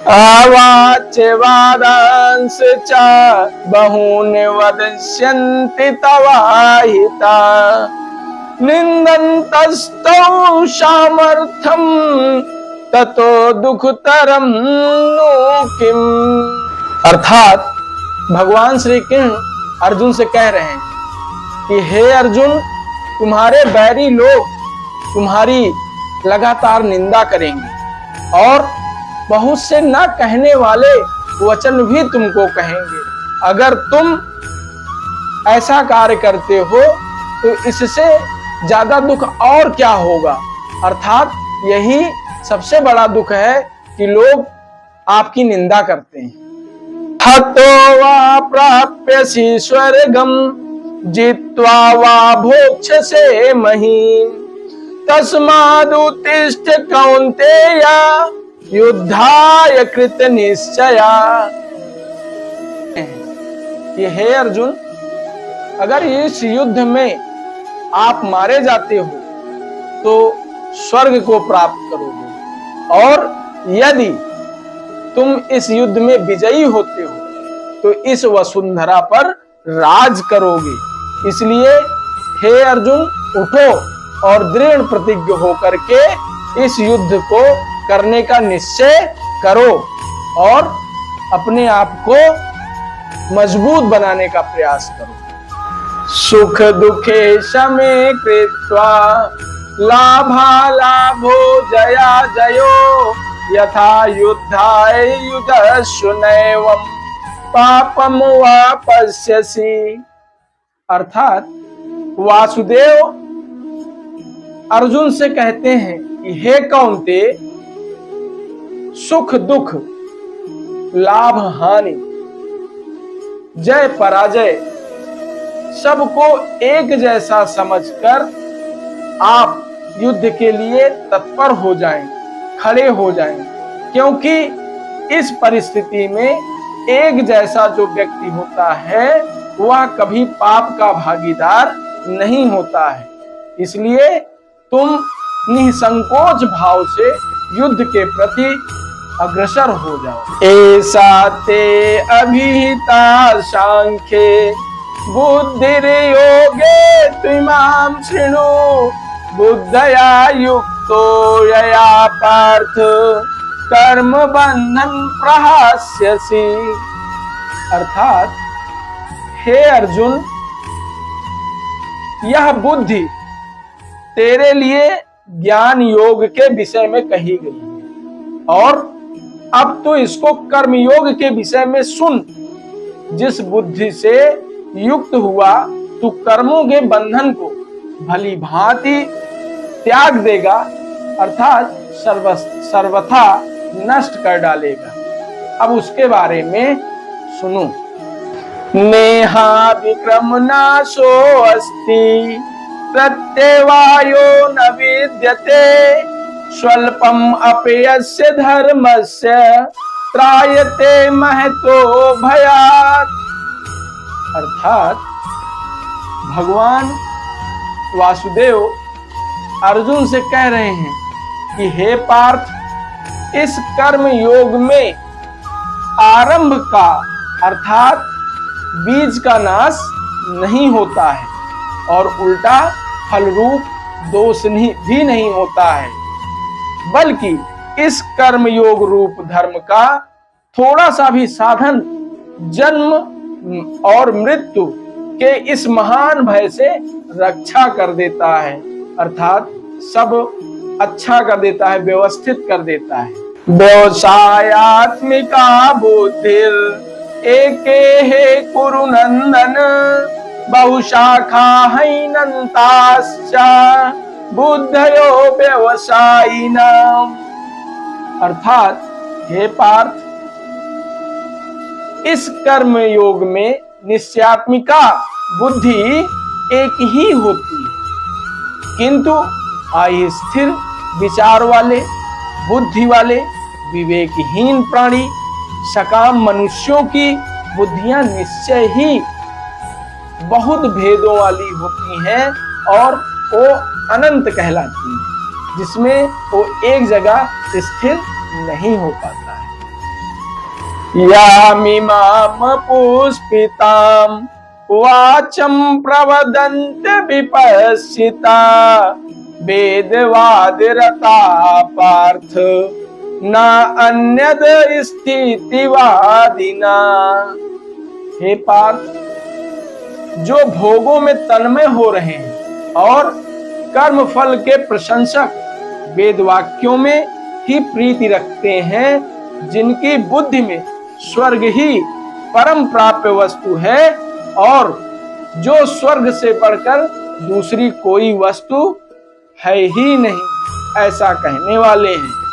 अवाच्य वादांश च बहून वदस्यन्ति तवाहिता निंदन्तस्तौ सामर्थ्यं ततो दुःखतरं नु किम। अर्थात भगवान श्री कृष्ण अर्जुन से कह रहे हैं कि हे अर्जुन, तुम्हारे बैरी लोग तुम्हारी लगातार निंदा करेंगे और बहुत से न कहने वाले वचन भी तुमको कहेंगे। अगर तुम ऐसा कार्य करते हो तो इससे ज्यादा दुख और क्या होगा। अर्थात यही सबसे बड़ा दुख है कि लोग आपकी निंदा करते हैं। हतो वा प्राप्यसि स्वर्गम जित्वा वा भोक्ष्यसे महीम् तस्मादुत्तिष्ठ कौन्तेय युद्धाय कृत निश्चया। ये हे अर्जुन, अगर इस युद्ध में आप मारे जाते हो तो स्वर्ग को प्राप्त करोगे और यदि तुम इस युद्ध में विजयी होते हो तो इस वसुंधरा पर राज करोगे। इसलिए हे अर्जुन, उठो और दृढ़ प्रतिज्ञ होकर के इस युद्ध को करने का निश्चय करो और अपने आप को मजबूत बनाने का प्रयास करो। सुख दुखे शमे कृत्वा लाभालाभो जया जयो यथा युद्धाय युधस्सु नैवं पापम वापस्यसि। अर्थात वासुदेव अर्जुन से कहते हैं कि हे कौन्ते, सुख दुख लाभ हानि जय पराजय सबको एक जैसा समझकर आप युद्ध के लिए तत्पर हो जाएं, खड़े हो जाएं, क्योंकि इस परिस्थिति में एक जैसा जो व्यक्ति होता है वह कभी पाप का भागीदार नहीं होता है। इसलिए तुम निसंकोच भाव से युद्ध के प्रति अग्रसर हो जाओ। ऐसा ते अभिहिता सांख्ये बुद्धिर्योगे त्विमां शृणु बुद्धया युक्तो यया पार्थ कर्म बंधन प्रहास्यसि। अर्थात हे अर्जुन, यह बुद्धि तेरे लिए ज्ञान योग के विषय में कही गई है और अब तो इसको कर्म योग के विषय में सुन। जिस बुद्धि से युक्त हुआ तू कर्मों के बंधन को भली भांति त्याग देगा, अर्थात सर्वथा नष्ट कर डालेगा। अब उसके बारे में सुनो। नेहा विक्रम नाशो अस्ति प्रत्यवायो न विद्यते स्वल्पम अपयस्य धर्मस्य त्रायते महतो भयात्। अर्थात भगवान वासुदेव अर्जुन से कह रहे हैं कि हे पार्थ, इस कर्म योग में आरंभ का अर्थात बीज का नाश नहीं होता है और उल्टा फल रूप दोष भी नहीं होता है, बल्कि इस कर्म योग रूप धर्म का थोड़ा सा भी साधन जन्म और मृत्यु के इस महान भय से रक्षा कर देता है, अर्थात सब अच्छा कर देता है, व्यवस्थित कर देता है। व्यवसायात्मिका बुद्धिर एके हे कुरु नंदन बहुशाखा हैनन्ताश्च बुद्धयो व्यवसायिनाम्। अर्थात हे पार्थ, इस कर्म योग में निश्चयात्मिका बुद्धि एक ही होती है, किंतु अस्थिर विचार वाले, बुद्धि वाले, विवेकहीन प्राणी, सकाम मनुष्यों की बुद्धियां निश्चय ही बहुत भेदों वाली होती हैं और वो अनंत कहलाती हैं, जिसमें वो एक जगह स्थिर नहीं हो पाता है। यामिमाम पुष्पिताम वाचम प्रवदन्त विपश्चिता वेदवाद रता पार्थ न अन्यद स्थितिवादिना। हे पार्थ, जो भोगों में तन्मय हो रहे हैं और कर्म फल के प्रशंसक वेद वाक्यों में ही प्रीति रखते हैं, जिनकी बुद्धि में स्वर्ग ही परम प्राप्य वस्तु है और जो स्वर्ग से बढ़कर दूसरी कोई वस्तु है ही नहीं, ऐसा कहने वाले हैं।